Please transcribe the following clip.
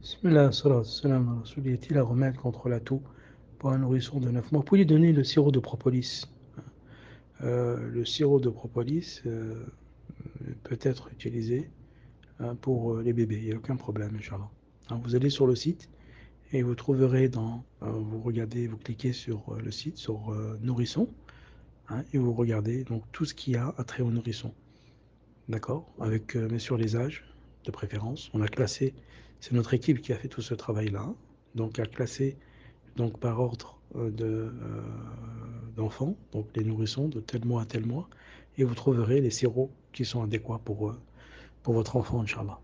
Bismillah, salam, salam, y a-t-il un remède contre la toux pour un nourrisson de 9 mois? Vous pouvez lui donner le sirop de propolis. Le sirop de propolis peut être utilisé pour les bébés, il n'y a aucun problème, Inch'Allah. Hein, vous allez sur le site et vous trouverez vous regardez, vous cliquez sur le site, sur nourrisson, hein, et vous regardez donc tout ce qu'il y a à trait au nourrisson. D'accord? Avec bien sûr les âges, de préférence. On a classé, c'est notre équipe qui a fait tout ce travail-là, donc a classé donc par ordre d'enfants, donc les nourrissons de tel mois à tel mois, et vous trouverez les sirops qui sont adéquats pour votre enfant, Inch'Allah.